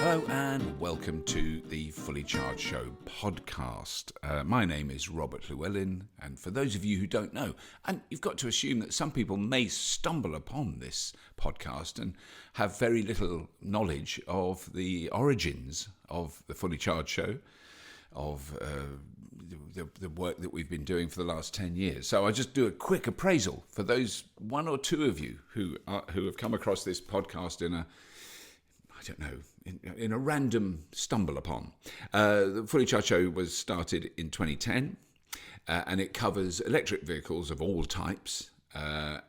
Hello and welcome to the Fully Charged Show podcast. My name is Robert Llewellyn, and for those of you who don't know, and you've got to assume that some people may stumble upon this podcast and have very little knowledge of the origins of the Fully Charged Show, of the work that we've been doing for the last 10 years. So I'll just do a quick appraisal for those one or two of you who have come across this podcast in a random stumble upon. The Fully Charged Show was started in 2010, and it covers electric vehicles of all types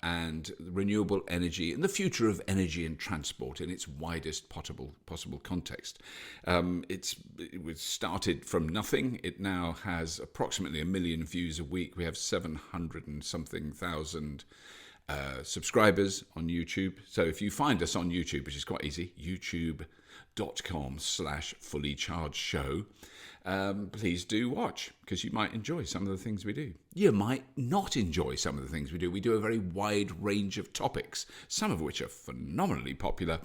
and renewable energy and the future of energy and transport in its widest possible context. It was started from nothing. It now has approximately 1 million views a week. We have 700 and something thousand subscribers on YouTube. So if you find us on YouTube, which is quite easy, youtube.com/fullychargedshow, please do watch, because you might enjoy some of the things we do. You might not enjoy some of the things we do. We do a very wide range of topics, some of which are phenomenally popular,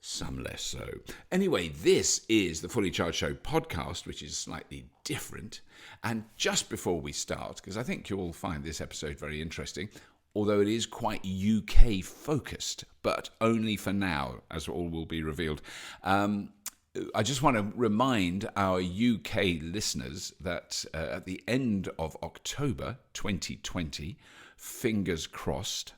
some less so. Anyway, this is the Fully Charged Show podcast, which is slightly different. And just before we start, because I think you'll find this episode very interesting, although it is quite UK focused, but only for now, as all will be revealed. I just want to remind our UK listeners that at the end of October 2020, fingers crossed,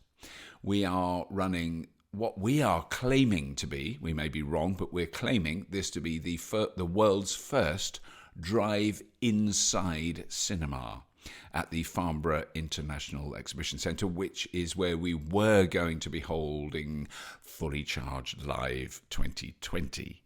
we are running what we are claiming to be, we may be wrong, but we're claiming this to be the world's first drive-inside cinema at the Farnborough International Exhibition Centre, which is where we were going to be holding Fully Charged Live 2020.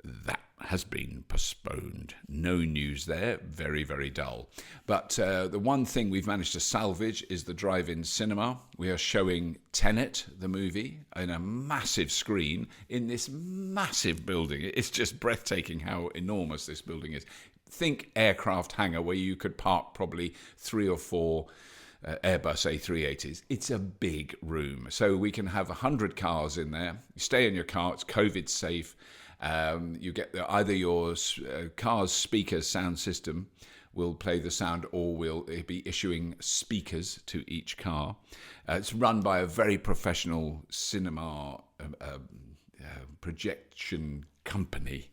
That has been postponed. No news there. Very, very dull. But the one thing we've managed to salvage is the drive-in cinema. We are showing Tenet, the movie, in a massive screen in this massive building. It's just breathtaking how enormous this building is. Think aircraft hangar where you could park probably 3 or 4 Airbus A380s. It's a big room. So we can have 100 cars in there. You stay in your car. It's COVID safe. You get either your car's speaker sound system will play the sound, or will be issuing speakers to each car. It's run by a very professional cinema projection company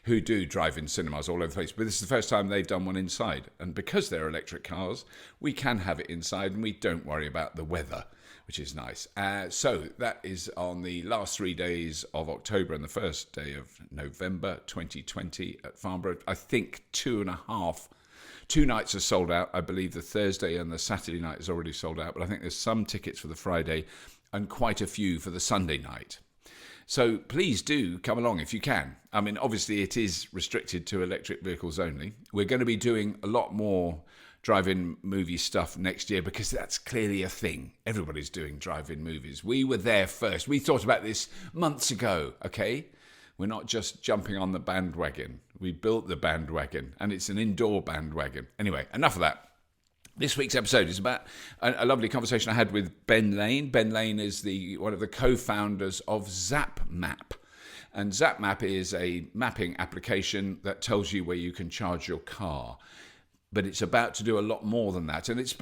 who do drive-in cinemas all over the place. But this is the first time they've done one inside. And because they're electric cars, we can have it inside and we don't worry about the weather, which is nice. So that is on the last 3 days of October and the first day of November 2020 at Farnborough. I think 2 nights are sold out. I believe the Thursday and the Saturday night is already sold out, but I think there's some tickets for the Friday and quite a few for the Sunday night. So please do come along if you can. I mean, obviously it is restricted to electric vehicles only. We're going to be doing a lot more drive-in movie stuff next year, because that's clearly a thing. Everybody's doing drive-in movies. We were there first. We thought about this months ago, okay? We're not just jumping on the bandwagon. We built the bandwagon, and it's an indoor bandwagon. Anyway, enough of that. This week's episode is about a lovely conversation I had with Ben Lane. Ben Lane is one of the co-founders of Zap Map. And Zap Map is a mapping application that tells you where you can charge your car. But it's about to do a lot more than that. And it's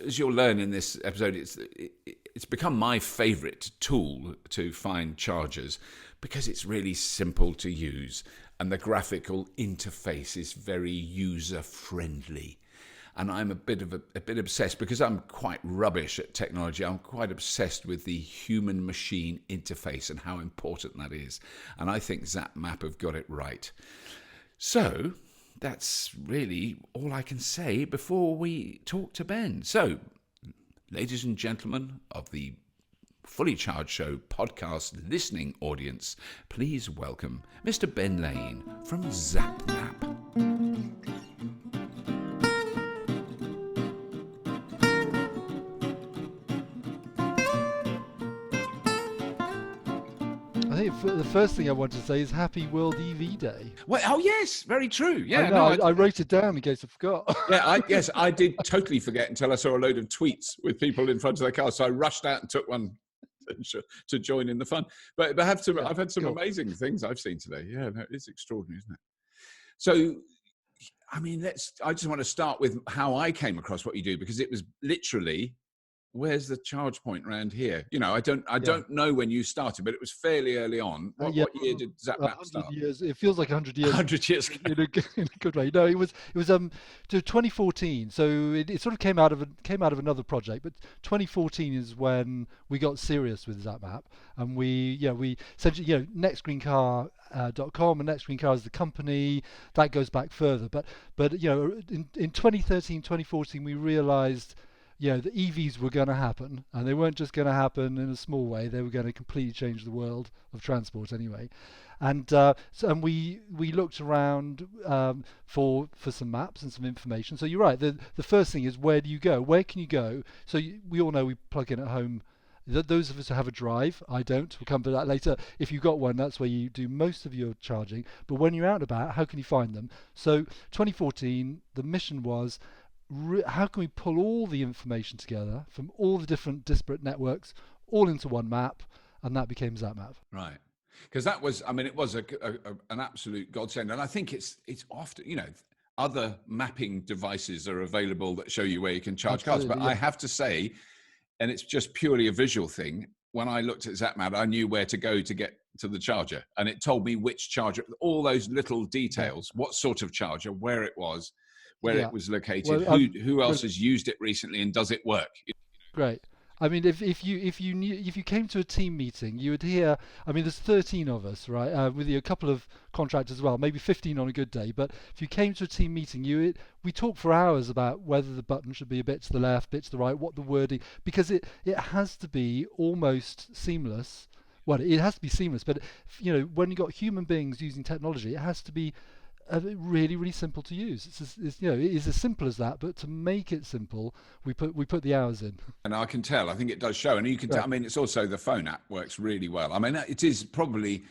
as you'll learn in this episode, it's become my favourite tool to find chargers, because it's really simple to use and the graphical interface is very user-friendly. And I'm a bit obsessed, because I'm quite rubbish at technology. I'm quite obsessed with the human-machine interface and how important that is. And I think Zap Map have got it right. So that's really all I can say before we talk to Ben. So, ladies and gentlemen of the Fully Charged Show podcast listening audience, please welcome Mr. Ben Lane from Zap Map. I think the first thing I want to say is Happy World EV Day. Well, oh yes, very true. Yeah, I wrote it down in case I forgot. Yeah, I did totally forget until I saw a load of tweets with people in front of their cars. So I rushed out and took one to join in the fun. But I've had some Cool. amazing things I've seen today. Yeah, no, it's extraordinary, isn't it? So, I mean, I just want to start with how I came across what you do, because it was literally, where's the charge point around here? I don't know when you started, but it was fairly early on. Yeah, What year did Zap Map 100 start? years. It feels like 100 years. 100 years ago. In a good way. No, it was to 2014. So it sort of came out of another project, but 2014 is when we got serious with Zap Map, and we essentially, nextgreencar.com, and Next Green Car is the company that goes back further. But in 2013, 2014, we realized the EVs were going to happen, and they weren't just going to happen in a small way. They were going to completely change the world of transport anyway. And we looked around for some maps and some information. So you're right. The first thing is, where do you go? Where can you go? So we all know we plug in at home. Those of us who have a drive, I don't. We'll come to that later. If you've got one, that's where you do most of your charging. But when you're out and about, how can you find them? So 2014, the mission was, how can we pull all the information together from all the different disparate networks all into one map, and that became Zap Map. Right, because that was, it was an absolute godsend, and I think it's often, other mapping devices are available that show you where you can charge cars, but I have to say, and it's just purely a visual thing, when I looked at Zap Map, I knew where to go to get to the charger, and it told me which charger, all those little details, what sort of charger, where it was, where it was located, who else has used it recently, and does it work? Great. I mean, if you came to a team meeting, you would hear. I mean, there's 13 of us, right? With a couple of contractors as well, maybe 15 on a good day. But if you came to a team meeting, we talk for hours about whether the button should be a bit to the left, bit to the right, what the wording, because it has to be almost seamless. Well, it has to be seamless, but when you've got human beings using technology, it has to be really, really simple to use. It is as simple as that. But to make it simple, we put the hours in. And I can tell. I think it does show. And you can tell. I mean, it's also the phone app works really well. I mean, it's probably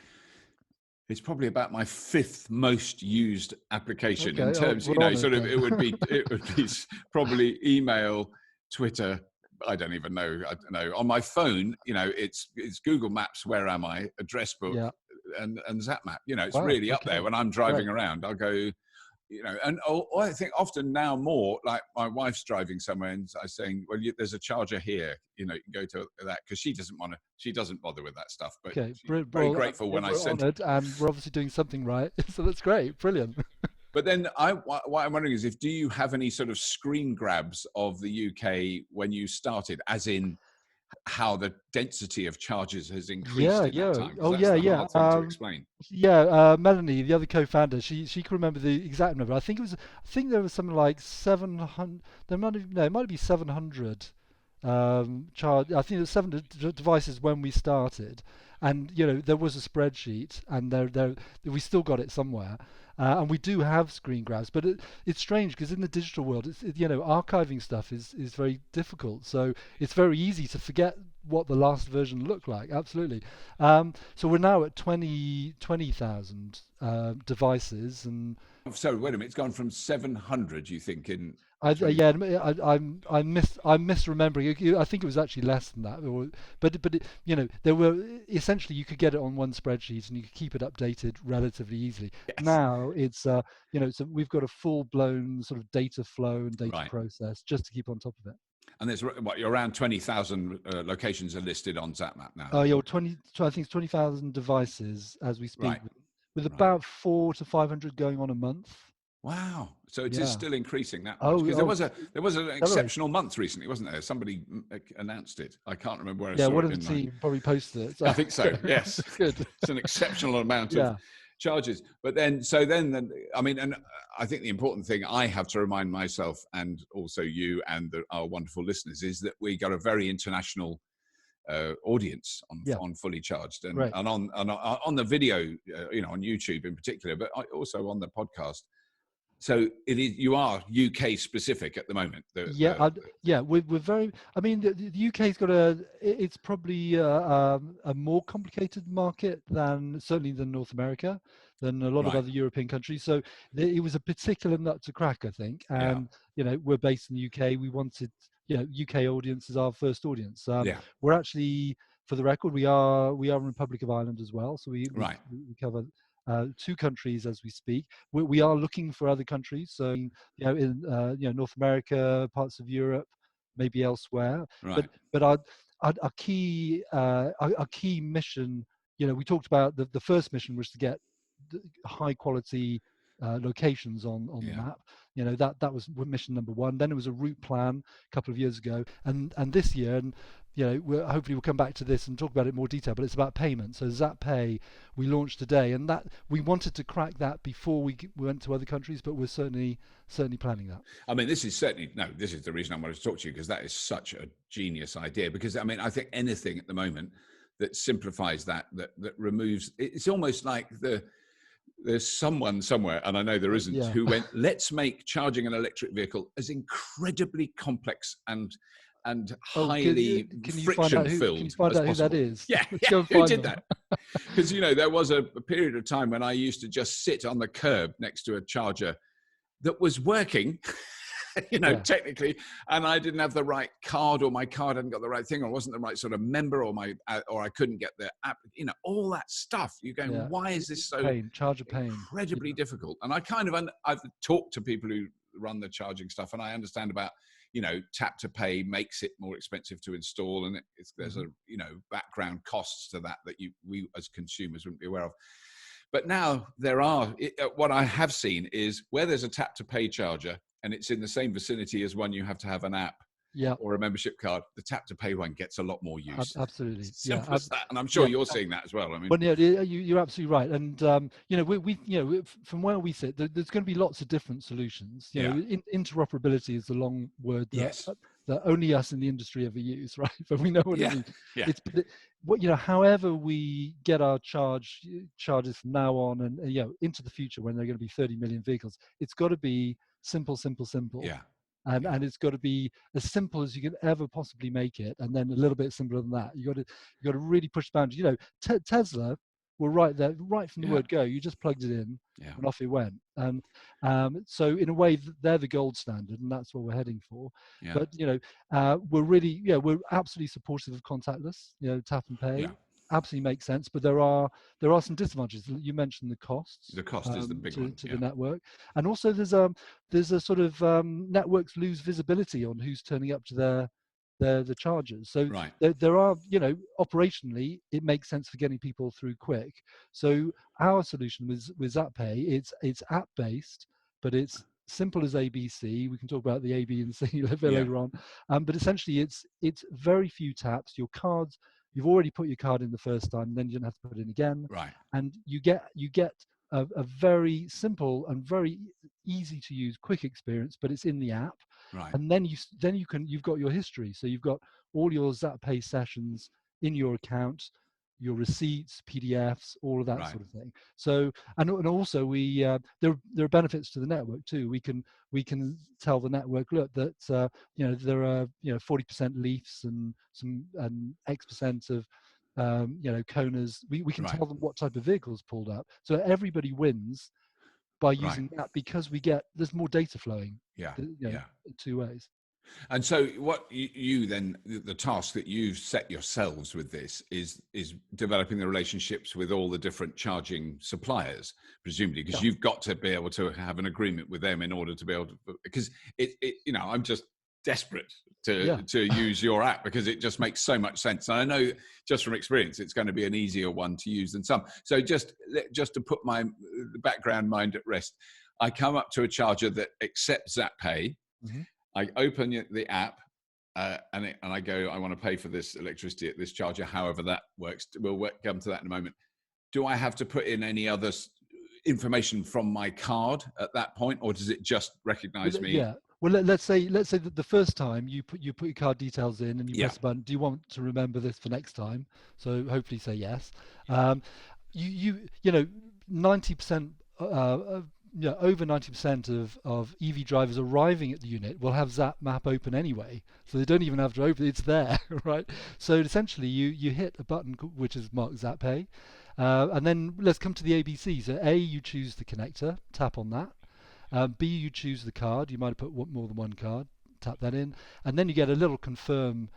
about my 5th most used application in terms. It would be probably email, Twitter. I don't even know. I don't know. On my phone, it's Google Maps. Where am I? Address book. Yeah. And Zap Map, it's really up there. When I'm driving around, I'll go, and I think often now more, like my wife's driving somewhere and I'm saying, well, there's a charger here, you can go to that, because she doesn't bother with that stuff. But she's very grateful when I send it. And we're obviously doing something right, so that's great, brilliant. But then what I'm wondering is, do you have any sort of screen grabs of the UK when you started, as in how the density of charges has increased in that time? Oh, that's the hard thing to explain. Melanie, the other co-founder, she can remember the exact number. I think there was something like 700. It might be 700 charge. I think there was 700 devices when we started, and there was a spreadsheet, and we still got it somewhere. And we do have screen grabs, but it's strange, because in the digital world, archiving stuff is very difficult. So it's very easy to forget what the last version looked like. Absolutely. So we're now at 20,000 devices, and so wait a minute, it's gone from 700. You think in? I'm misremembering. I think it was actually less than that. But there were, essentially, you could get it on one spreadsheet and you could keep it updated relatively easily. Yes. Now it's so we've got a full-blown sort of data flow and data process just to keep on top of it. And there's you're around 20,000 locations are listed on Zap Map now. I think it's 20,000 devices as we speak, with about 400 to 500 going on a month. Wow! So it is still increasing that much, because there was an exceptional month recently, wasn't there? Somebody announced it. I can't remember where I saw it. Yeah, one of the team probably posted it. So. I think so. Yes, good. It's an exceptional amount of charges. But then, I mean, and I think the important thing I have to remind myself, and also you and our wonderful listeners, is that we got a very international audience on Fully Charged, and on the video, on YouTube in particular, but also on the podcast. So you are UK specific at the moment. We're very. I mean, the UK's got it's probably a more complicated market certainly than North America, than a lot of other European countries. So it was a particular nut to crack, I think. And we're based in the UK. We wanted UK audience as our first audience. We're actually for the record, we are Republic of Ireland as well, so Right. we cover 2 countries as we speak. We are looking for other countries, so in North America, parts of Europe, maybe elsewhere. Right. But our key mission, we talked about the first mission was to get high quality locations on the Yeah. map. That was mission number one. Then it was a route plan a couple of years ago, and this year, and hopefully we'll come back to this and talk about it in more detail. But it's about payment. So Zap Pay we launched today, and that we wanted to crack that before we went to other countries, but we're certainly planning that. I mean, this is the reason I wanted to talk to you, because that is such a genius idea. Because I mean, I think anything at the moment that simplifies that removes, it's almost like there's someone somewhere, and I know there isn't, Yeah. who went, let's make charging an electric vehicle as incredibly complex and highly friction filled. Can you find out who that is? Yeah, Let's go and who find did them. that? Because there was a period of time when I used to just sit on the curb next to a charger that was working, technically, and I didn't have the right card, or my card hadn't got the right thing, or wasn't the right sort of member, or I couldn't get the app, all that stuff. You're going, why is this so incredibly difficult? And I've talked to people who run the charging stuff, and I understand about, tap to pay makes it more expensive to install, and there's a background costs to that we as consumers wouldn't be aware of. But now what I have seen is where there's a tap to pay charger and it's in the same vicinity as one you have to have an app or a membership card, the tap to pay one gets a lot more use. Absolutely. Simple as that. And I'm sure you're seeing that as well. I mean, you're absolutely right. And, we from where we sit, there's going to be lots of different solutions. Interoperability is the long word that only us in the industry ever use, right? But we know what it means. Yeah. However we get our charges from now on and into the future, when there are going to be 30 million vehicles, it's got to be simple. Yeah. And it's got to be as simple as you can ever possibly make it, and then a little bit simpler than that. You got to really push the boundaries. Tesla were right there, right from the word go. You just plugged it in, and off it went. So in a way, they're the gold standard, and that's what we're heading for. Yeah. But we're absolutely supportive of contactless. Tap and pay. Yeah. Absolutely makes sense, but there are some disadvantages. You mentioned the costs. The cost is the big one to the network, and also there's a sort of networks lose visibility on who's turning up to the chargers. So there are, operationally it makes sense for getting people through quick. So our solution with Zap Pay, it's app based, but it's simple as ABC. We can talk about the A, B, and C later on. But essentially it's very few taps. Your cards, you've already put your card in the first time, and then you don't have to put it in again. Right. And you get a very simple and very easy to use, quick experience, but it's in the app. Right. And then you've got your history. So you've got all your Zap Pay sessions in your account, your receipts, PDFs, all of that sort of thing. So and also there are benefits to the network too. We can tell the network, look, that there are 40% leafs and some X% of Konas. We can tell them what type of vehicles pulled up. So everybody wins by using that, because there's more data flowing. In 2 ways. And so what you then, the task that you've set yourselves with this is developing the relationships with all the different charging suppliers, presumably, because you've got to be able to have an agreement with them in order to be able to, because I'm just desperate to use your app, because it just makes so much sense. And I know just from experience, it's going to be an easier one to use than some. So just to put my background mind at rest, I come up to a charger that accepts Zap Pay. Mm-hmm. I open the app and I go, I want to pay for this electricity at this charger, however that works. We'll come to that in a moment. Do I have to put in any other information from my card at that point, or does it just recognize me? Yeah. Well, let's say that the first time you put your card details in and you press the button. Do you want to remember this for next time? So hopefully say yes. 90%. Over 90% of EV drivers arriving at the unit will have Zap Map open anyway, so they don't even have to open it. It's there, right? So essentially, you hit a button which is marked Zap Pay, and then let's come to the ABC. So A, you choose the connector, tap on that. B, you choose the card. You might have put more than one card. Tap that in, and then you get a little confirm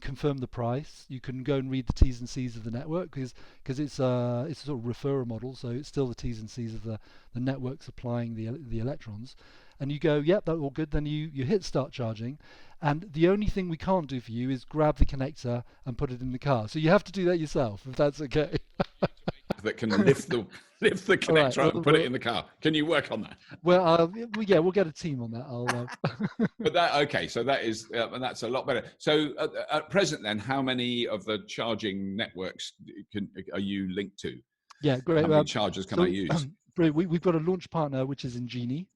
confirm the price. You can go and read the T's and C's of the network because it's a sort of referrer model, so it's still the T's and C's of the network supplying the electrons. And you go, yep, that's all good. Then you hit start charging, and the only thing we can't do for you is grab the connector and put it in the car. So you have to do that yourself, if that's okay. That can lift the connector up and put it in the car. Can you work on that? Well, we'll get a team on that. But so that is, and that's a lot better. So at present, then, how many of the charging networks are you linked to? Yeah, great. How many chargers can I use? We've got a launch partner, which is Ingenie.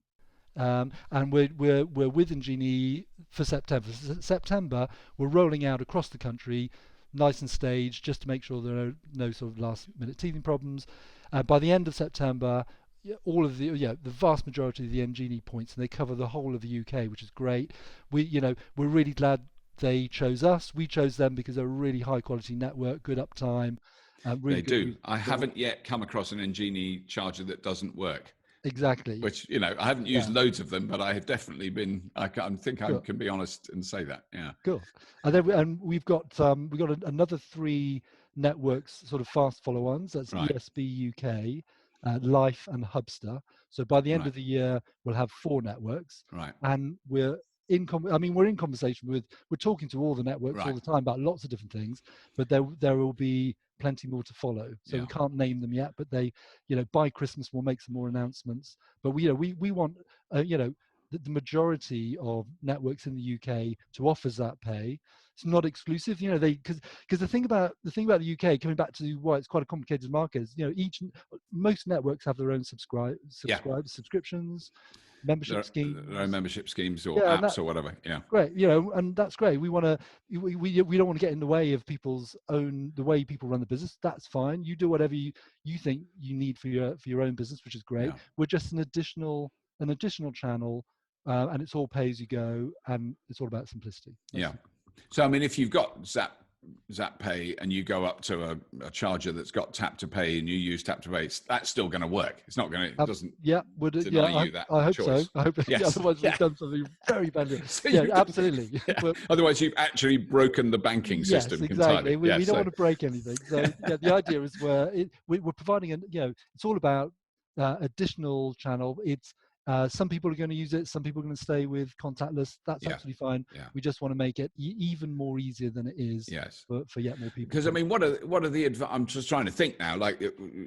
And we're with Ingenie for September. September, we're rolling out across the country, nice and staged, just to make sure there are no sort of last-minute teething problems. By the end of September, all of the vast majority of the Ingenie points, and they cover the whole of the UK, which is great. We're really glad they chose us. We chose them because they're a really high-quality network, good uptime. Really they do. I haven't yet come across an Ingenie charger that doesn't work. Exactly. Which, I haven't used loads of them, but I have definitely been, I think I can be honest and say that. Yeah. Cool. And then we've got another 3 networks, sort of fast follow-ons. That's right. ESB UK, Life and Hubster. So by the end of the year, we'll have 4 networks. Right. And we're in conversation we're talking to all the networks all the time about lots of different things, but there will be plenty more to follow. So we can't name them yet, but they, by Christmas we'll make some more announcements. But we want, the majority of networks in the UK to offer Zap Pay. It's not exclusive, because the thing about the UK, coming back to why it's quite a complicated market, is most networks have their own subscriptions, membership schemes. Their own membership schemes or apps or whatever. Yeah. Great, and that's great. We don't want to get in the way of the way people run the business. That's fine. You do whatever you think you need for your own business, which is great. Yeah. We're just an additional channel, and it's all pay as you go, and it's all about simplicity. That's So, if you've got Zap Pay and you go up to a charger that's got Tap to Pay and you use Tap to Pay, that's still going to work. It's not going to, it doesn't deny you that I hope choice. So. I hope otherwise we've done something very bad. Absolutely. Otherwise you've actually broken the banking system. Yes, exactly. Entirely. We don't want to break anything. So the idea is we're providing it's all about additional channel. It's some people are going to use it. Some people are going to stay with contactless. That's absolutely fine. Yeah. We just want to make it even more easier than it is for yet more people. Because what are the? I'm just trying to think now. Like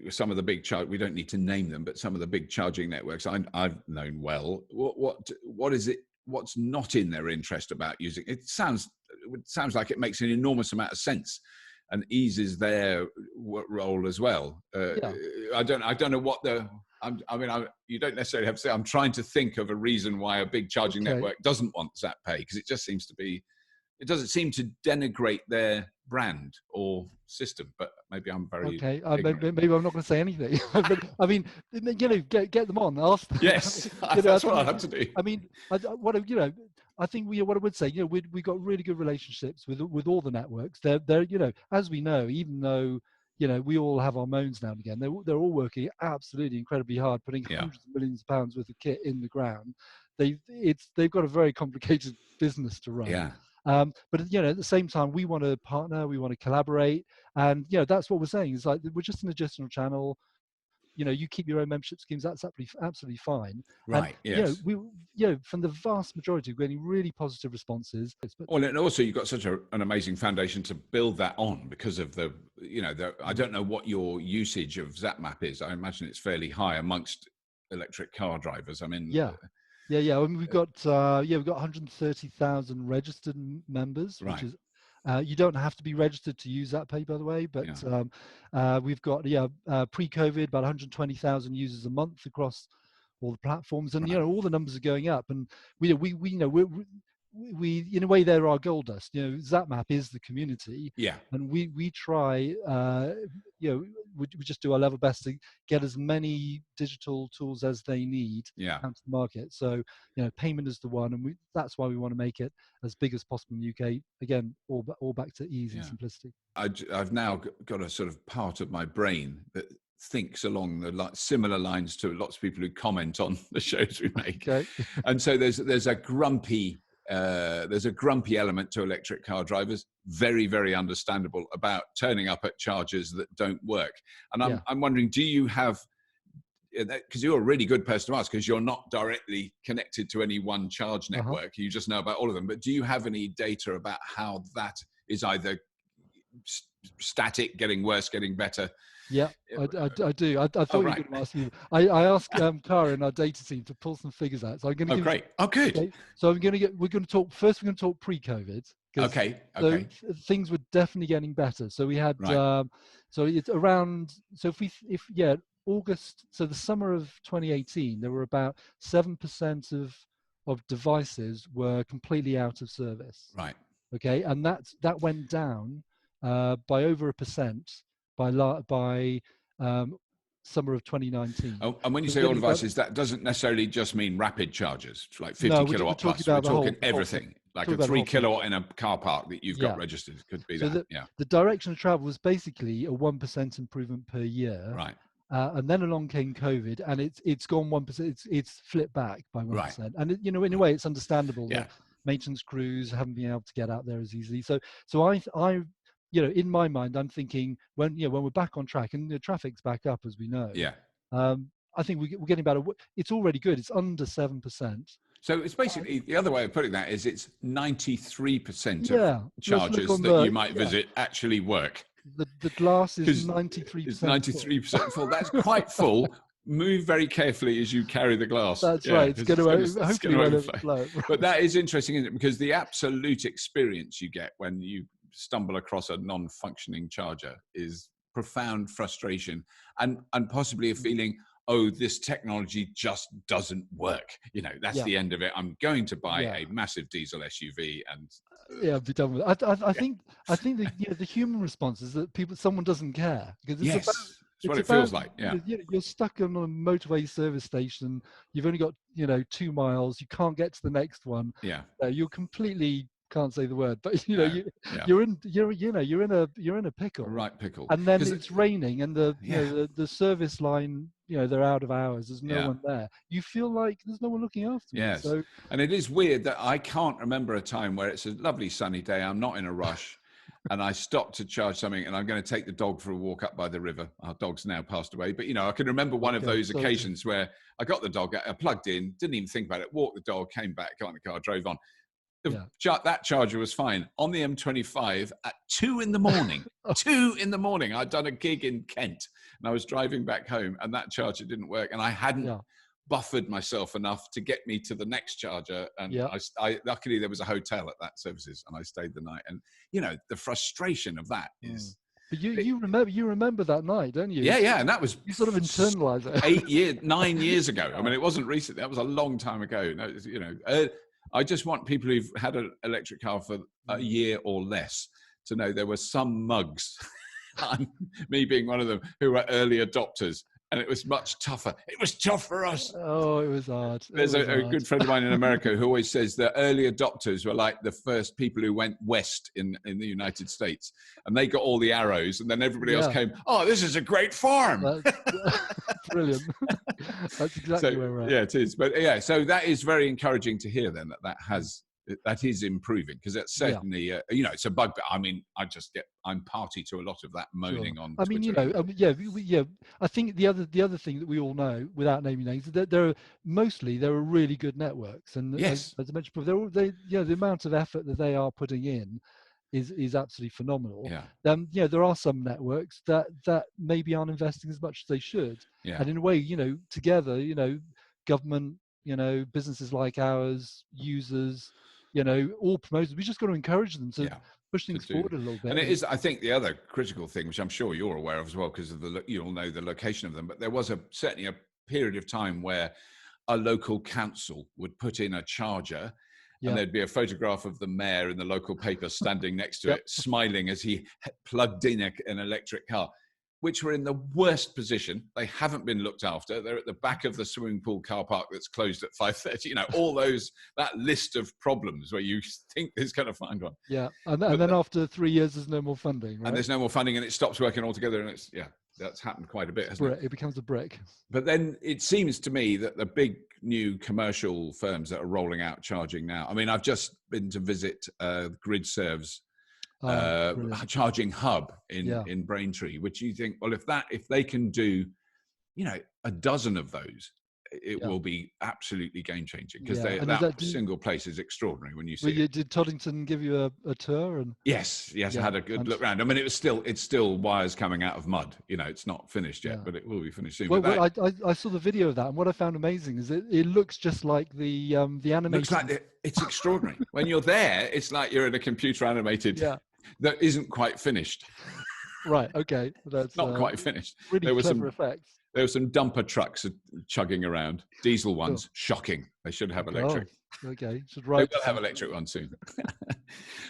some of the big we don't need to name them, but some of the big charging networks I've known well. What is it? What's not in their interest about using it? Sounds like it makes an enormous amount of sense and eases their role as well. I don't know what the. You don't necessarily have to say. I'm trying to think of a reason why a big charging network doesn't want Zap Pay, because it just seems to be. It doesn't seem to denigrate their brand or system. But maybe I'm very maybe I'm not going to say anything. But, get them on. Ask them. Yes, that's what I have to do. I think what I would say, we've got really good relationships with all the networks. They're as we know, even though we all have our moans now and again, they're all working absolutely incredibly hard, putting hundreds of millions of pounds worth of kit in the ground. They've got a very complicated business to run. Yeah. But at the same time, we want to partner, we want to collaborate, and that's what we're saying. It's like we're just an additional channel. You keep your own membership schemes. That's absolutely fine. Right. And, yes. We from the vast majority, we're getting really positive responses. Well, and also you've got such an amazing foundation to build that on because of the. I don't know what your usage of Zap Map is. I imagine it's fairly high amongst electric car drivers. Yeah. We've got 130,000 registered members, which is. You don't have to be registered to use Zap Pay, by the way, but we've got pre-COVID about 120,000 users a month across all the platforms, and all the numbers are going up, and we in a way they're our gold dust. Zap Map is the community, and we try we just do our level best to get as many digital tools as they need out to the market. So payment is the one, and that's why we want to make it as big as possible in the UK. Again, all back to ease and simplicity. I've now got a sort of part of my brain that thinks along the similar lines to lots of people who comment on the shows we make. Okay. And so there's a grumpy there's a grumpy element to electric car drivers, very, very understandable, about turning up at chargers that don't work. And I'm wondering, do you have, because you're a really good person to ask, because you're not directly connected to any one charge network, you just know about all of them, but do you have any data about how that is either static, getting worse, getting better? Yeah, I do. I thought you were going to ask you. I asked Cara in our data team to pull some figures out. So I'm going to give. Great. Oh, good. Okay. So we're going to talk first. We're going to talk pre-COVID. Okay. So things were definitely getting better. So we had. So it's around. So if August. So the summer of 2018, there were about 7% of devices were completely out of service. Right. Okay, and that went down by over 1% by summer of 2019. Oh, and when you say all devices, that doesn't necessarily just mean rapid chargers, like 50 kilowatt plus. We're talking everything, like a 3 kilowatt in a car park that you've got registered. Could be that. The direction of travel was basically a 1% improvement per year. Right. And then along came COVID, and it's gone 1%. It's flipped back by 1%. Right. And in a way, it's understandable that maintenance crews haven't been able to get out there as easily. So I in my mind, I'm thinking when we're back on track and the traffic's back up, as we know. Yeah. I think we're getting about it's already good. It's under 7%. So it's basically, the other way of putting that is it's 93% of charges that you might visit actually work. The glass is 93%. It's 93% full. That's quite full. Move very carefully as you carry the glass. That's right. It's going to hopefully overflow. But that is interesting, isn't it? Because the absolute experience you get when you stumble across a non-functioning charger is profound frustration and possibly a feeling, oh, this technology just doesn't work. That's the end of it. I'm going to buy a massive diesel SUV and be done with it. I think the human response is that someone doesn't care, because it's it's what it feels like. Yeah, you're stuck on a motorway service station. You've only got 2 miles. You can't get to the next one. Yeah, you're completely can't say the word, but you're in a pickle. Right, pickle. And then it's raining, and the service line, they're out of hours. There's no one there. You feel like there's no one looking after you. Yes. So, and it is weird that I can't remember a time where it's a lovely sunny day. I'm not in a rush. And I stopped to charge something, and I'm going to take the dog for a walk up by the river. Our dog's now passed away, but I can remember one of those occasions where I got the dog, I plugged in, didn't even think about it, walked the dog, came back, got in the car, drove on. That charger was fine. On the M25 at 2 in the morning, 2 in the morning, I'd done a gig in Kent, and I was driving back home, and that charger didn't work, and I hadn't buffered myself enough to get me to the next charger. And I luckily there was a hotel at that services, and I stayed the night. And the frustration of that is. But you remember that night, don't you? Yeah, and that was you sort of internalize it. 9 years ago. I mean, it wasn't recent. That was a long time ago. No, I just want people who've had an electric car for a year or less to know there were some mugs, me being one of them, who were early adopters. And it was much tougher. It was tough for us. Oh, it was hard. There's a good friend of mine in America who always says that early adopters were like the first people who went west in the United States. And they got all the arrows, and then everybody else came, oh, this is a great farm. That's brilliant. That's exactly where we're at. Yeah, it is. But so that is very encouraging to hear then that is improving, because it's certainly it's a bug. I mean, I'm party to a lot of that moaning on Twitter. I think the other thing that we all know, without naming names, that there are really good networks, and as I mentioned before, the amount of effort that they are putting in is absolutely phenomenal. There are some networks that maybe aren't investing as much as they should, and in a way, together, government, businesses like ours, users, all promoters, we just got to encourage them to push things forward a little bit. And it is, I think, the other critical thing, which I'm sure you're aware of as well, because of you all know the location of them, but there was certainly a period of time where a local council would put in a charger, and there'd be a photograph of the mayor in the local paper standing next to it, smiling as he plugged in an electric car, which were in the worst position. They haven't been looked after. They're at the back of the swimming pool car park that's closed at 5:30. All that list of problems where you think there's going to find one. Yeah, and then after 3 years, there's no more funding, right? And there's no more funding, and it stops working altogether. And that's happened quite a bit, hasn't it? It becomes a brick. But then it seems to me that the big new commercial firms that are rolling out charging now. I mean, I've just been to visit GridServe's Brilliant. charging hub Yeah. in Braintree, which you think, well, if they can do, a dozen of those, it Yeah. will be absolutely game changing, because Yeah. And that single place is extraordinary when you see it. did Toddington give you a tour? And Yes, I yeah, had a good look around. I mean, it's still wires coming out of mud. It's not finished yet, yeah. but it will be finished soon. Well, But I saw the video of that, and what I found amazing is it looks just like the animation. looks like it's extraordinary. When you're there, it's like you're in a computer animated Yeah. that isn't quite finished. Right. Okay. That's Not quite finished. Really There were clever effects. There were some dumper trucks chugging around, diesel ones. Sure. Shocking. They should have electric. Oh, okay. Should They will have electric ones soon.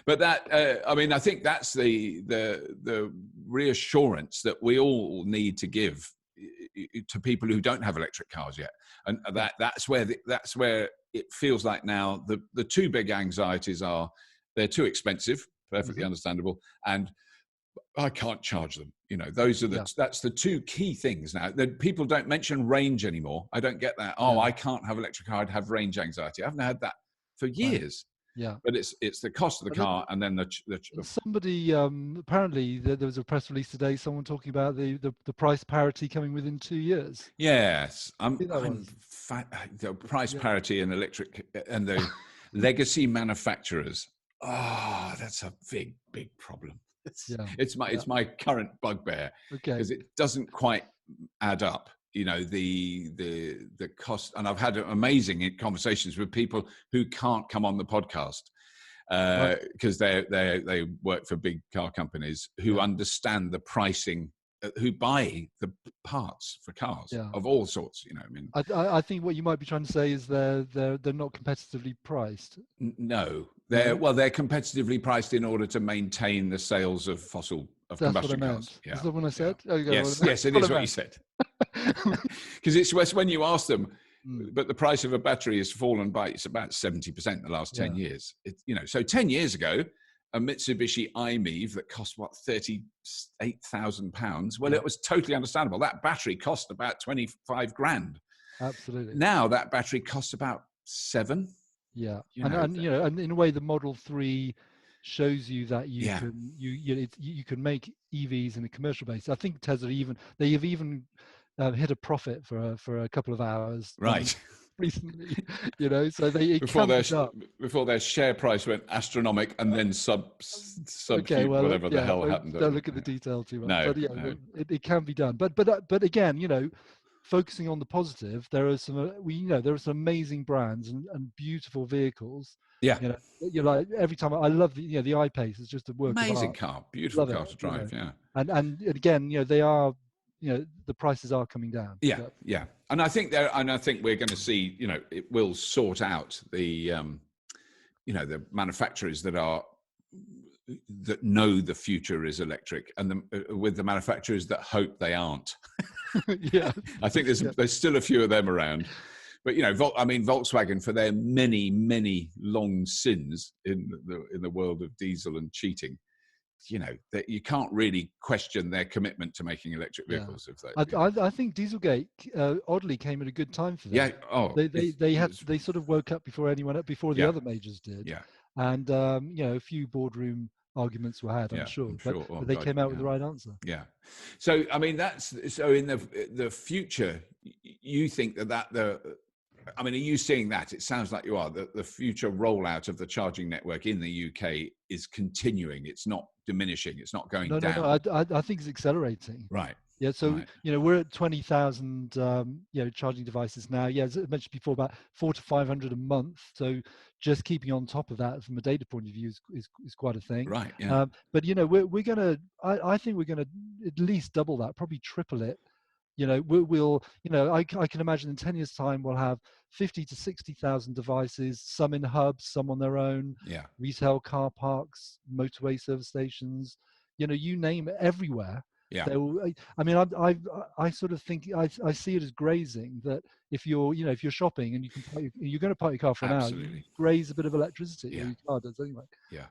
But I think that's the reassurance that we all need to give to people who don't have electric cars yet, and that's where it feels like now the two big anxieties are they're too expensive, perfectly understandable, and I can't charge them. Those are that's the two key things now. That people don't mention range anymore. I don't get that. I can't have electric car. I'd have range anxiety. I haven't had that for years. Right. Yeah. But it's the cost of the car, and then the somebody apparently there was a press release today. Someone talking about the price parity coming within 2 years. Yes, the price parity in electric and the legacy manufacturers. Oh, that's a big problem. It's my current bugbear, because it doesn't quite add up. The cost, and I've had amazing conversations with people who can't come on the podcast because they work for big car companies who understand the pricing, who buy the parts for cars of all sorts. I think what you might be trying to say is they're not competitively priced. No, they're competitively priced in order to maintain the sales of combustion cars. Is that what I said? Yeah. Yes, it is what you said. Because it's when you ask them, but the price of a battery has fallen by about 70% in the last 10 years. So 10 years ago, a Mitsubishi i-MiEV that cost £38,000. Well, it was totally understandable. That battery cost about 25 grand. Absolutely. Now that battery costs about 7. Yeah, and in a way, the Model 3 shows you that you can make EVs in a commercial basis. I think Tesla have even hit a profit for a couple of hours. Right. Recently, before their share price went astronomic and then sub whatever the hell happened. Don't look at the detail too much. No, but it can be done. But again, focusing on the positive, there are some amazing brands and beautiful vehicles. Yeah. Like every time I love the I-Pace is just a work amazing of art. car, beautiful car to drive. Yeah. And again, they are. The prices are coming down. Yeah, and I think we're going to see. It will sort out the, the manufacturers that know the future is electric, and with the manufacturers that hope they aren't. Yeah, I think there's still a few of them around. But Volkswagen, for their many long sins in the world of diesel and cheating, that you can't really question their commitment to making electric vehicles. I think Dieselgate oddly came at a good time for them. Yeah. Oh, they sort of woke up before the other majors did. Yeah. And a few boardroom arguments were had, I'm sure. But they came out with the right answer. Yeah. So in the future, you think are you seeing that? It sounds like you are. The future rollout of the charging network in the UK is continuing. It's not diminishing. It's not going down. No. I think it's accelerating. Right. Yeah. So we're at 20,000 charging devices now. Yeah, as I mentioned before, about 400 to 500 a month. So just keeping on top of that from a data point of view is quite a thing. Right. Yeah. But we're gonna. I think we're gonna at least double that, probably triple it. I can imagine in 10 years' time we'll have 50 to 60,000 devices, some in hubs, some on their own. Yeah. Retail car parks, motorway service stations, you name it, everywhere. Yeah. I mean, I sort of think I see it as grazing, that if you're shopping and you're going to park your car for an hour, you Absolutely. graze a bit of electricity, or Yeah. your car does anyway. Yeah.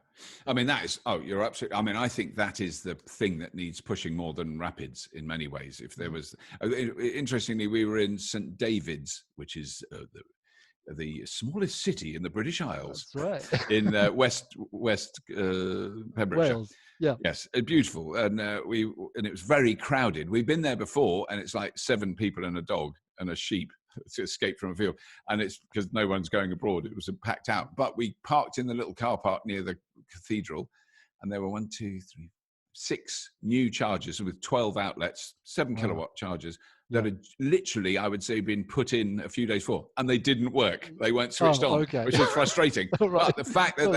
I mean, that is, you're absolutely, I mean, I think that is the thing that needs pushing more than rapids in many ways. If there was, interestingly, we were in St. David's, which is the smallest city in the British Isles, That's right. in West Pembrokeshire. Wales. Yeah. Yes, beautiful, and it was very crowded. We've been there before, and it's like 7 people and a dog and a sheep to escape from a field, and it's because no one's going abroad. It was packed out, but we parked in the little car park near the cathedral, and there were 1, 2, 3, 6 new chargers with 12 outlets, 7 kilowatt chargers that had literally, I would say, been put in a few days before, and they didn't work. They weren't switched on, which was frustrating. Right. But the fact that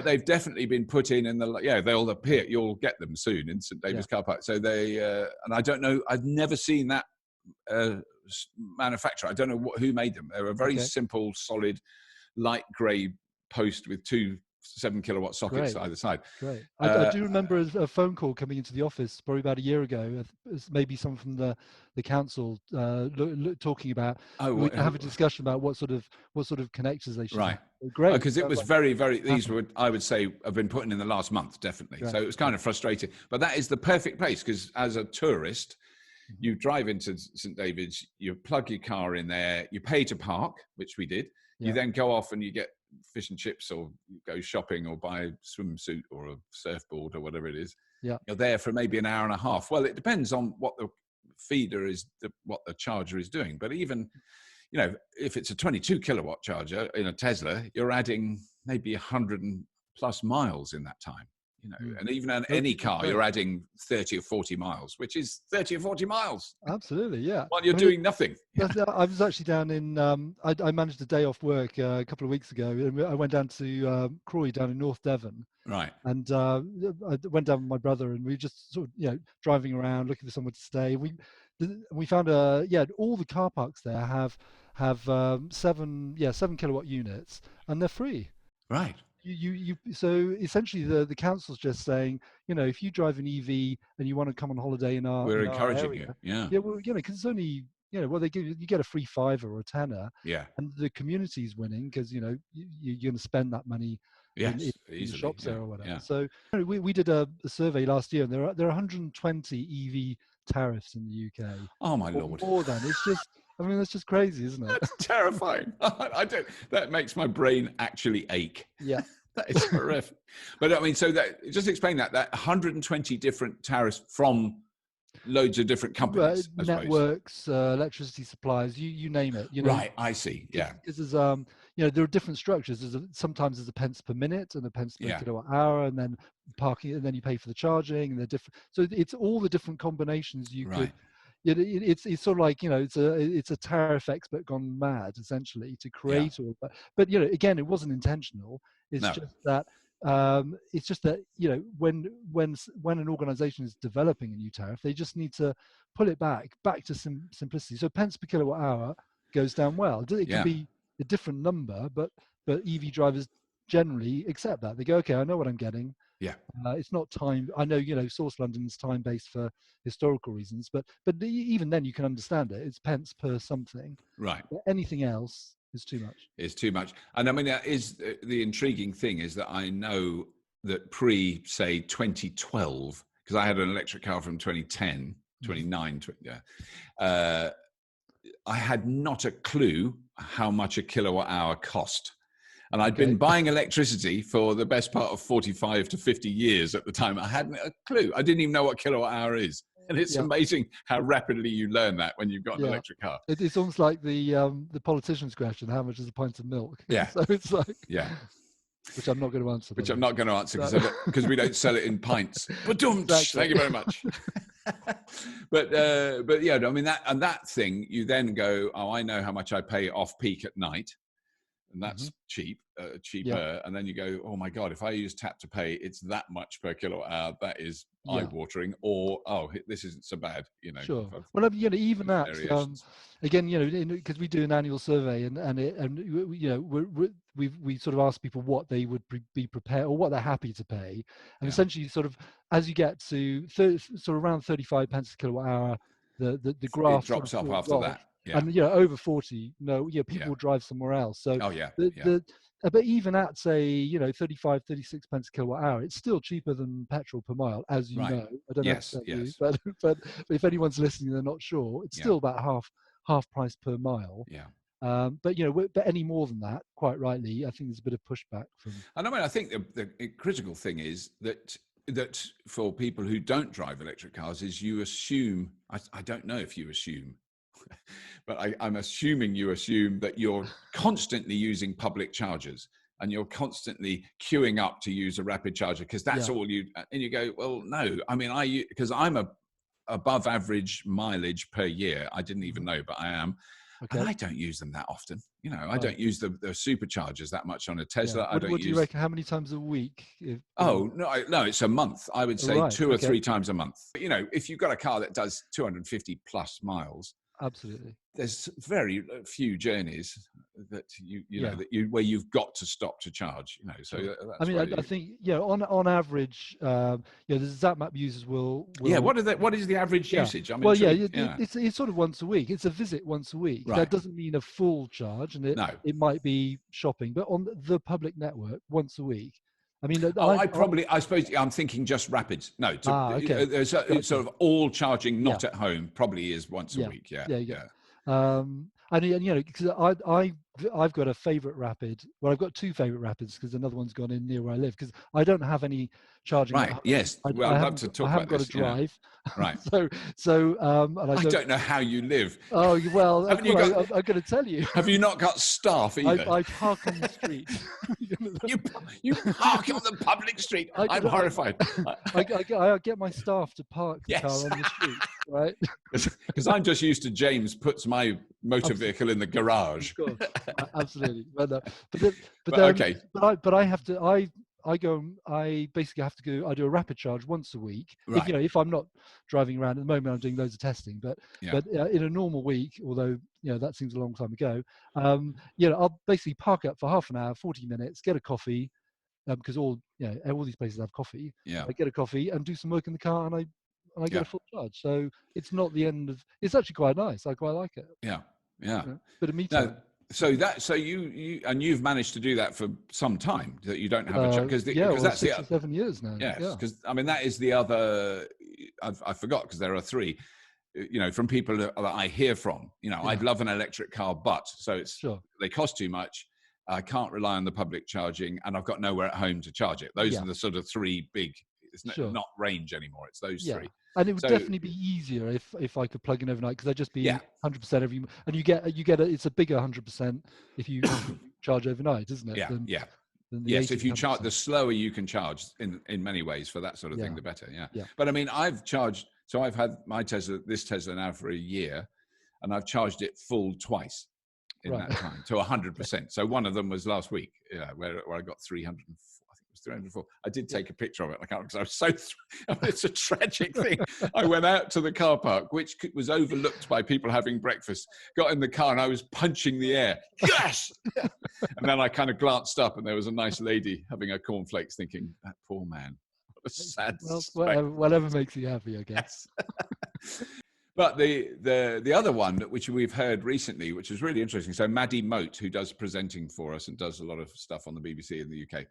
they've definitely been put in they'll appear. You'll get them soon in St. David's car park. So they, and I don't know, I've never seen that manufacturer. I don't know who made them. They're a very simple, solid, light grey post with 2 7 kilowatt sockets either side. Great. I do remember a phone call coming into the office probably about a year ago. Maybe someone from the council talking about. We have a discussion about what sort of connectors they should have. Great. Because it was very, very. These would, I would say, have been put in the last month, definitely. So it was kind of frustrating. But that is the perfect place, because as a tourist, you drive into St. David's, you plug your car in there, you pay to park, which we did. You then go off and you get fish and chips, or you go shopping, or buy a swimsuit or a surfboard or whatever it is. Yeah. You're there for maybe an hour and a half. Well, it depends on what the feeder is, what the charger is doing. But even, if it's a 22 kilowatt charger in a Tesla, you're adding maybe 100 and plus miles in that time. And even on any car, you're adding 30 or 40 miles, which is 30 or 40 miles. Absolutely, yeah. While you're doing nothing. I was actually down in, I managed a day off work a couple of weeks ago, and I went down to Croy down in North Devon. Right. And I went down with my brother, and we just sort of, driving around looking for somewhere to stay. We found all the car parks there have 7 kilowatt units, and they're free. Right. So essentially the council's just saying, if you drive an EV and you want to come on holiday in our, we're encouraging you. Well, because it's only, they give you get a free $5 or a $10, and the community's winning, because you're going to spend that money in the shops there or whatever. So we did a survey last year, and there are 120 EV tariffs in the UK. Oh my Lord! More than it's just. I mean, that's just crazy, isn't it? That's terrifying. That makes my brain actually ache. Yeah. That is horrific. But I mean, so just explain that 120 different tariffs from loads of different companies, networks, electricity suppliers, you name it. Right, I see. Yeah. Because there's there are different structures. Sometimes there's a pence per minute and a pence per kilowatt hour, and then parking, and then you pay for the charging, and they're different. So it's all the different combinations you could. It's sort of like, it's a tariff expert gone mad, essentially, to create all that. But again, it wasn't intentional. It's just that when an organization is developing a new tariff, they just need to pull it back to simplicity. So pence per kilowatt hour goes down well. It can be a different number, but EV drivers generally accept that. They go, okay, I know what I'm getting. Yeah. It's not time. I know, Source London's time based for historical reasons, but even then you can understand it. It's pence per something. Right. But anything else is too much. It's too much. And I mean, that is the intriguing thing, is that I know that say 2012, because I had an electric car from 2010, 29, I had not a clue how much a kilowatt hour cost. And I'd been buying electricity for the best part of 45 to 50 years at the time. I hadn't a clue. I didn't even know what kilowatt hour is. And it's amazing how rapidly you learn that when you've got an electric car. It's almost like the politician's question, how much is a pint of milk? Yeah. So it's like... Yeah. Which I'm not going to answer. Which I'm not going to answer because we don't sell it in pints. Thank you very much. But I mean, that thing, you then go, oh, I know how much I pay off peak at night. and that's cheaper. Yeah. And then you go, oh my God, if I use tap to pay, it's that much per kilowatt hour. That is Yeah. eye-watering. Or, oh, this isn't so bad. Sure. Well, even that, variations. again, because we do an annual survey, and we sort of ask people what they would be prepared, or what they're happy to pay, and essentially, sort of as you get to sort of around 35 pence a kilowatt hour, the graph it drops sort of off falls after off. that. Yeah. And over 40, people will drive somewhere else. So oh yeah. but even at, say, 35, 36 pence a kilowatt hour, it's still cheaper than petrol per mile, as you Right. know. I don't Yes, know if you, yes. but if anyone's listening, they're not sure. It's still about half price per mile. Yeah. But but any more than that, quite rightly, I think there's a bit of pushback from. And I think the critical thing is that for people who don't drive electric cars is you assume. I don't know if you assume. But I'm assuming you assume that you're constantly using public chargers and you're constantly queuing up to use a rapid charger because that's all you. And you go, well, no. I mean, because I'm above average mileage per year. I didn't even know, but I am. Okay. And I don't use them that often. I don't use the superchargers that much on a Tesla. What do you reckon? How many times a week? No, it's a month. I would say 2 or 3 times a month. If you've got a car that does 250 plus miles, absolutely, there's very few journeys that where you've got to stop to charge. So that's I think on average, the Zap Map users will. Yeah, what is the average usage? It's sort of once a week. It's a visit once a week. Right. That doesn't mean a full charge, and it might be shopping, but on the public network once a week. I mean, I suppose I'm thinking just rapids. No, sort of all charging, not at home. Probably is once a week. Yeah. Because I've got a favorite rapid. Well, I've got 2 favorite rapids because another one's gone in near where I live because I don't have any charging. Right. Yes. I'd love to talk about this. I haven't got a drive. Right. And I don't know how you live. Oh well, I'm going to tell you. Have you not got staff either? I park on the street. you park on the public street. I'm horrified. I get my staff to park the car on the street, right? Because I'm just used to James puts my motor vehicle in the garage. Of course. Absolutely, but I have to. I basically have to go. I do a rapid charge once a week. Right. If I'm not driving around at the moment, I'm doing loads of testing. But in a normal week, although that seems a long time ago, I'll basically park up for half an hour, 40 minutes, get a coffee, because all these places have coffee. Yeah. I get a coffee and do some work in the car, and I get a full charge. So it's not the end of. It's actually quite nice. I quite like it. Yeah. Bit of me time. So you've managed to do that for some time, that you don't have a charge because that's 6 or 7 years now. Yes, because that is the other. I forgot because there are 3. From people that I hear from. I'd love an electric car, but they cost too much. I can't rely on the public charging, and I've got nowhere at home to charge it. Those are the sort of 3 big. It's not range anymore. It's those 3. And it would definitely be easier if I could plug in overnight, because I'd just be 100% every, and you get it's a bigger 100% if you charge overnight, isn't it? Yeah. Yes, if you charge, the slower you can charge in many ways for that sort of thing, the better. Yeah. But I mean, I've charged. So I've had my this Tesla now for a year, and I've charged it full twice in that time to 100%. So one of them was last week, where I got 300. 304. I did take a picture of it. I can't because I was so. It's a tragic thing. I went out to the car park, which was overlooked by people having breakfast. Got in the car and I was punching the air. Yes. And then I kind of glanced up, and there was a nice lady having her cornflakes, thinking, "That poor man. What a sad." Well, whatever makes you happy, I guess. Yes. But the other one, which we've heard recently, which is really interesting. So Maddie Moat, who does presenting for us and does a lot of stuff on the BBC in the UK.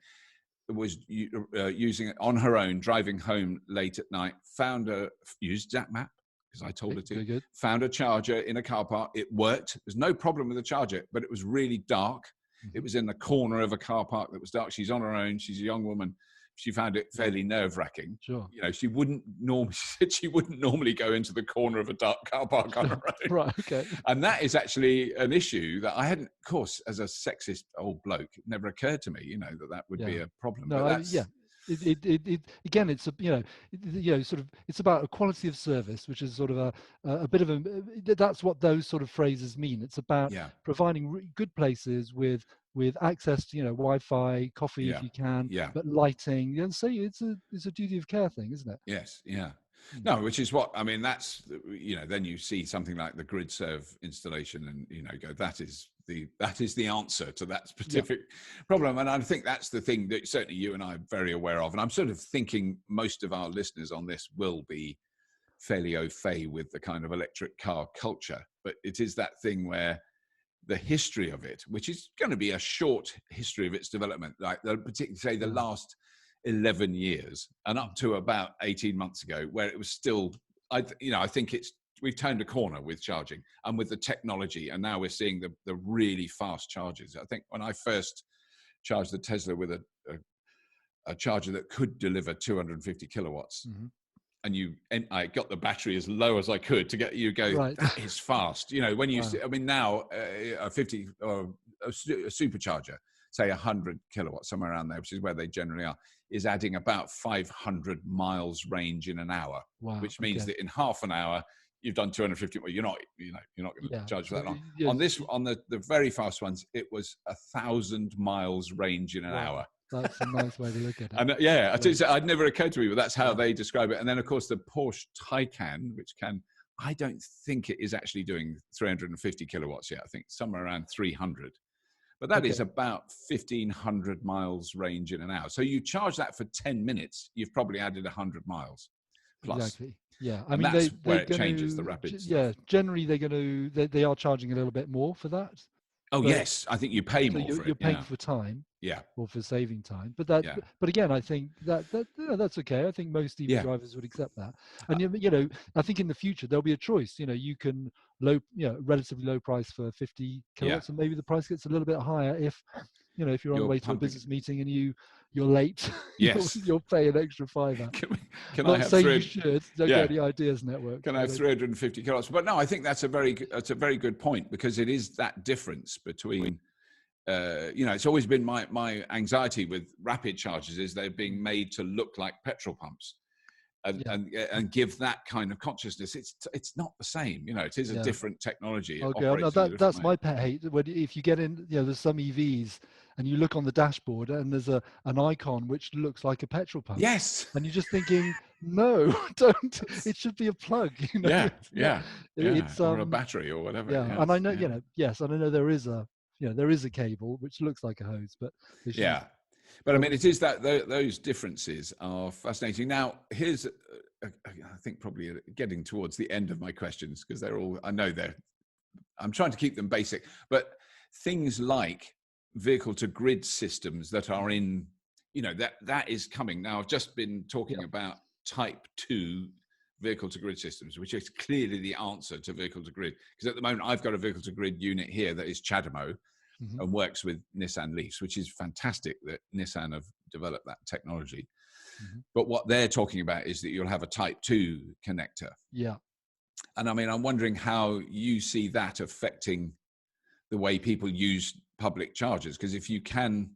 Was using it on her own, driving home late at night, used Zap Map, because I told her to, good. Found a charger in a car park. It worked. There's no problem with the charger, but it was really dark. Mm-hmm. It was in the corner of a car park that was dark. She's on her own. She's a young woman. She found it fairly nerve-wracking. Sure. She said she wouldn't normally go into the corner of a dark car park on her own. Right, okay. And that is actually an issue that I hadn't, of course, as a sexist old bloke, it never occurred to me, that would be a problem. No, again, it's it's about a quality of service, which is sort of a bit of that's what those sort of phrases mean. It's about providing good places with with access to, Wi-Fi, coffee if Yeah. you can, Yeah. but lighting. And so it's a duty of care thing, isn't it? Yes. Yeah. Mm. No, which is what I mean. That's then you see something like the grid serve installation, and go that is the answer to that Yeah. specific problem. And I think that's the thing that certainly you and I are very aware of. And I'm sort of thinking most of our listeners on this will be fairly au fait with the kind of electric car culture, but it is that thing where the history of it, which is going to be a short history of its development, like particularly say the last 11 years and up to about 18 months ago, where it was still, I think we've turned a corner with charging and with the technology, and now we're seeing the really fast charges. I think when I first charged the Tesla with a charger that could deliver 250 kilowatts, Mm-hmm. and I got the battery as low as I could to get you go, Right. that is fast. When you Wow. see, I mean, now a 50 or a supercharger, say 100 kilowatts, somewhere around there, which is where they generally are, is adding about 500 miles range in an hour, Wow. which means Okay. that in half an hour you've done 250. Well, you're not going to Yeah. charge for that long. Yes. On the very fast ones, it was 1,000 miles range in an hour. That's a nice way to look at it. And I'd never occurred to me, but that's how they describe it. And then, of course, the Porsche Taycan, which I don't think it is actually doing 350 kilowatts yet. I think somewhere around 300. But that is about 1,500 miles range in an hour. So you charge that for 10 minutes, you've probably added 100 miles plus. Exactly. Yeah. I and mean, that's they're where it changes the rapid stuff. Yeah. Generally, they are charging a little bit more for that. Oh, but, yes. I think you pay so more for it. You're paying for time. Yeah. Or for saving time. But again, I think that's okay. I think most EV drivers would accept that. And I think in the future there'll be a choice. You can relatively low price for 50 kilowatts, and maybe the price gets a little bit higher if you're on the way to a business meeting and you're late. Yes. you'll pay an extra £5. Can Not I have saying you should. Don't get any ideas, network. Can I have 350 kilowatts? But no, I think that's a very good point, because it is that difference between. It's always been my anxiety with rapid chargers is they're being made to look like petrol pumps, and give that kind of consciousness. It's not the same. It is a different technology. That's my pet hate. If you get in, there's some EVs and you look on the dashboard and there's an icon which looks like a petrol pump. Yes. And you're just thinking, no, don't. It should be a plug. It's or a battery or whatever. Yeah, and I know, and I know there is a cable which looks like a hose, but but I mean, it is that those differences are fascinating. Now, here's, I think, probably getting towards the end of my questions, because I'm trying to keep them basic, but things like vehicle to grid systems that are in, that is coming. Now, I've just been talking about type 2 vehicle to grid systems, which is clearly the answer to vehicle to grid. Because at the moment, I've got a vehicle to grid unit here that is CHAdeMO, and works with Nissan Leafs, which is fantastic that Nissan have developed that technology. But what they're talking about is that you'll have a type 2 connector. Yeah. And I mean, I'm wondering how you see that affecting the way people use public chargers. Because if you can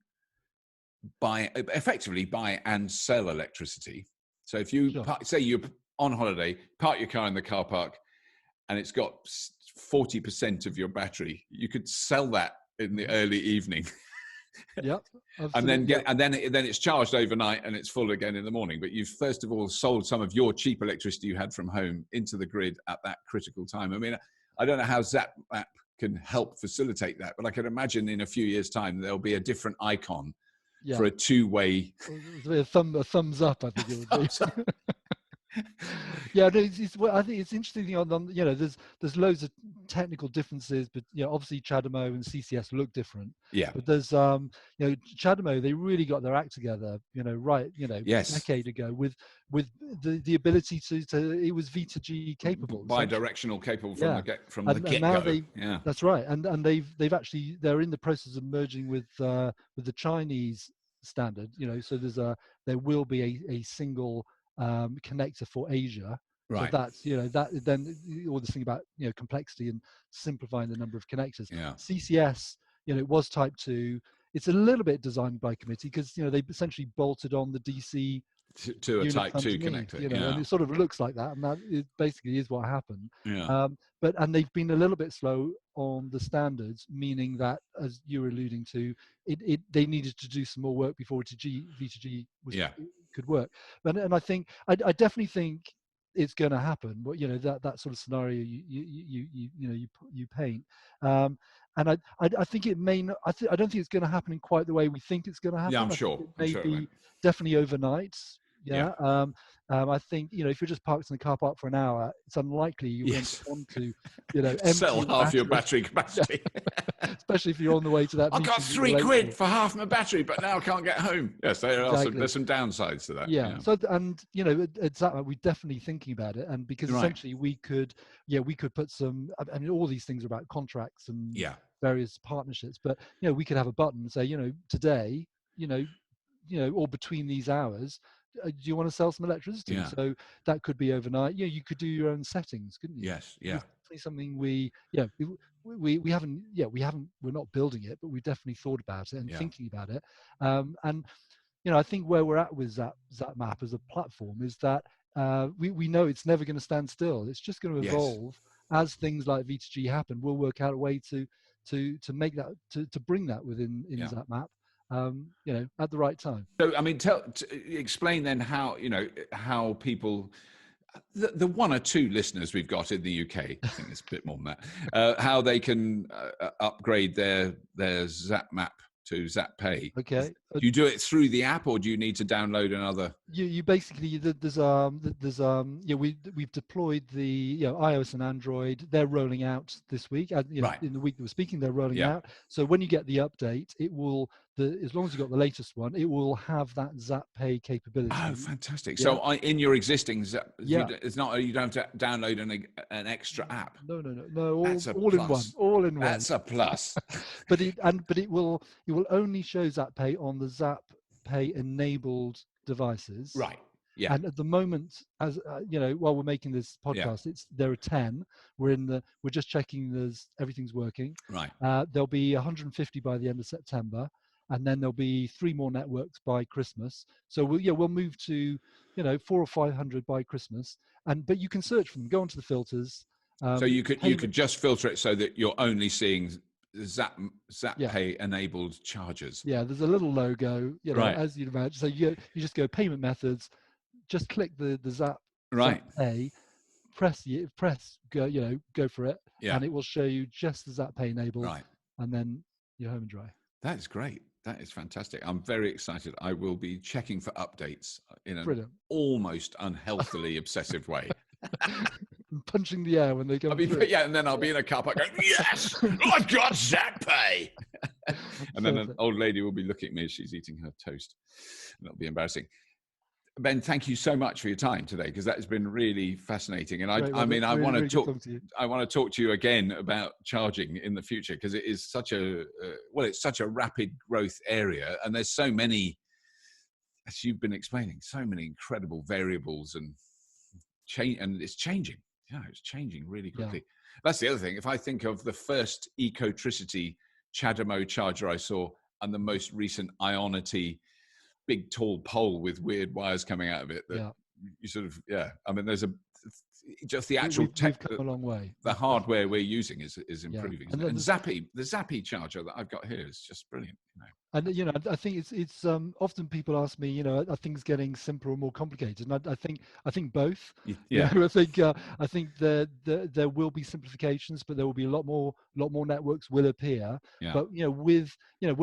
effectively buy and sell electricity. So if you say you're on holiday, park your car in the car park, and it's got 40% of your battery, you could sell that in the early evening. And then then it's charged overnight and it's full again in the morning. But you've first of all sold some of your cheap electricity you had from home into the grid at that critical time. I mean, I don't know how Zap Map can help facilitate that, but I can imagine in a few years' time there'll be a different icon for a two-way. A thumbs up, I think it would be. I think it's interesting. There's loads of technical differences, but obviously CHAdeMO and CCS look different. Yeah. But there's CHAdeMO, they really got their act together. A decade ago with the ability to it was V2G capable, bi-directional capable from the get go. That's right, and they're in the process of merging with the Chinese standard. So there will be a single connector for Asia. Right. So that's that then all this thing about complexity and simplifying the number of connectors. CCS, it was type 2. It's a little bit designed by committee because they essentially bolted on the DC to a units Type 2 underneath, connector. you know, and Yeah. it sort of looks like that, and that is basically is what happened. Yeah. And they've been a little bit slow on the standards, meaning that, as you were alluding to, they needed to do some more work before V2G Yeah. could work. And I definitely think it's going to happen. But you know, that sort of scenario you paint. And I think it may not. I don't think it's going to happen in quite the way we think it's going to Yeah, happen. I'm I think sure. it I'm may sure it be won't. definitely overnight. Yeah. Yeah. I think, you know, if you're just parked in the car park for an hour, it's unlikely you're going to Yes. want to, you know, empty Sell your half your battery. battery Yeah, capacity. especially if you're on the way to that I got meeting that you're late £3 for. for half my battery, but now I can't get home. Yes, Exactly. there's some downsides to that. Yeah. Yeah. So, and you know, at Zap Map, we're definitely thinking about it, and because Right. essentially we could put some. I mean, all these things are about contracts and Yeah. various partnerships, but you know, we could have a button and say, you know, today, or between these hours, do you want to sell some electricity? Yeah. So that could be overnight. You could do your own settings, couldn't you? Yes. And Yeah. it's definitely something we haven't, we're not building it, but we've definitely thought about it and Yeah. thinking about it. And you know, I think where we're at with Zap Map as a platform is that we know it's never going to stand still. It's just going to Yes. evolve as things like V2G happen. We'll work out a way to make that, to bring that within Yeah. Zap Map, you know, at the right time. So, I mean, explain then how people, the one or two listeners we've got in the UK, I think it's a bit more than that, how they can upgrade their Zap Map to Zap Pay. Okay. Do you do it through the app, or do you need to download another? You basically, we've deployed the iOS and Android. They're rolling out this week. Right. In the week that we're speaking, they're rolling Yeah. out. So when you get the update, it will, as long as you've got the latest one, it will have that Zap Pay capability. Oh, fantastic! Yeah. So in your existing Zap, Yeah. it's not, you don't have to download an extra app. No. All That's a in one. plus. All in one. That's a plus. But it will only show Zap Pay on the Zap Pay enabled devices. Right. Yeah. And at the moment, as you know, while we're making this podcast, there are 10. We're just checking everything's working. Right. There'll be 150 by the end of September, and then there'll be 3 more networks by Christmas. So we'll move to 400 or 500 by Christmas. But you can search for them. Go onto the filters. So you could just filter it so that you're only seeing Zap Pay enabled chargers. Yeah, there's a little logo, right. as you'd imagine. So you just go payment methods, just click the Zap Pay, press go, go for it, and it will show you just the Zap Pay enabled, and then you're home and dry. That's great. That is fantastic. I'm very excited. I will be checking for updates in an almost unhealthily obsessive way. Punching the air when they come through. Yeah, and then I'll be in a car park going, yes, I've got Zap Pay. And then an old lady will be looking at me as she's eating her toast. And that'll be embarrassing. Ben, thank you so much for your time today, because that has been really fascinating. And I want to talk to you again about charging in the future, because it is such a rapid growth area, and there's so many, as you've been explaining, so many incredible variables and it's changing. Yeah, it's changing really quickly. Yeah. That's the other thing. If I think of the first Ecotricity CHAdeMO charger I saw, and the most recent Ionity big tall pole with weird wires coming out of it, you sort of, I mean, there's just the actual we've come a long way. The hardware we're using is improving. And the Zappy charger that I've got here is just brilliant. And I think it's often people ask me, are things getting simpler or more complicated? And I think both. Yeah. I think there will be simplifications, but there will be a lot more networks will appear. Yeah. But we're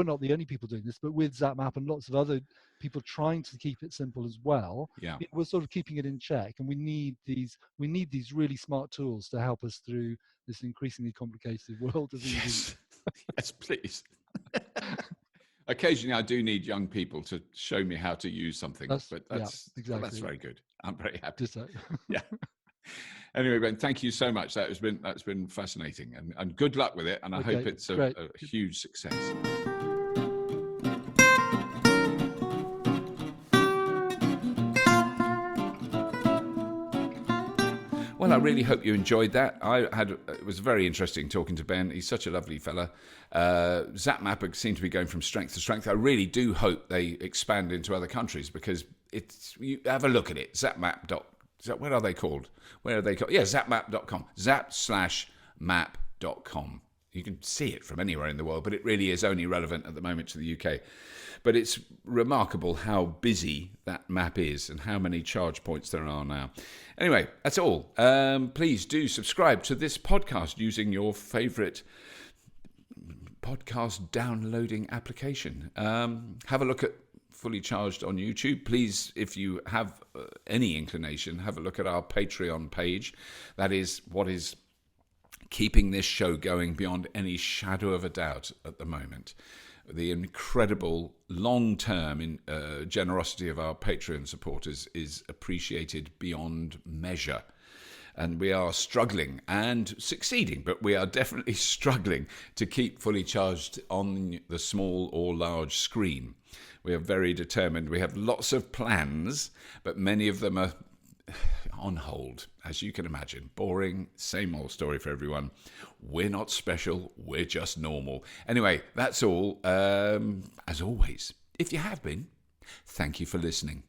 not the only people doing this, but with Zap Map and lots of other people trying to keep it simple as well. Yeah. We're sort of keeping it in check, and we need these really smart tools to help us through this increasingly complicated world of EVs. Yes, please. Occasionally, I do need young people to show me how to use something, but that's very good. I'm very happy. Yeah. Anyway, Ben, thank you so much. That's been fascinating, and good luck with it. And I hope it's a huge success. Well, I really hope you enjoyed that. It was very interesting talking to Ben. He's such a lovely fella. Zap Map seems to be going from strength to strength. I really do hope they expand into other countries, because you have a look at it. What are they called? Where are they called? Yeah, zapmap.com. Zap/map.com. You can see it from anywhere in the world, but it really is only relevant at the moment to the UK. But it's remarkable how busy that map is and how many charge points there are now. Anyway, that's all. Please do subscribe to this podcast using your favourite podcast downloading application. Have a look at Fully Charged on YouTube. Please, if you have any inclination, have a look at our Patreon page. That is what is keeping this show going beyond any shadow of a doubt at the moment. The incredible long-term generosity of our Patreon supporters is appreciated beyond measure. And we are struggling and succeeding, but we are definitely struggling to keep Fully Charged on the small or large screen. We are very determined. We have lots of plans, but many of them are on hold, as you can imagine. Boring, same old story for everyone. We're not special, we're just normal. Anyway, that's all. As always, if you have been, thank you for listening.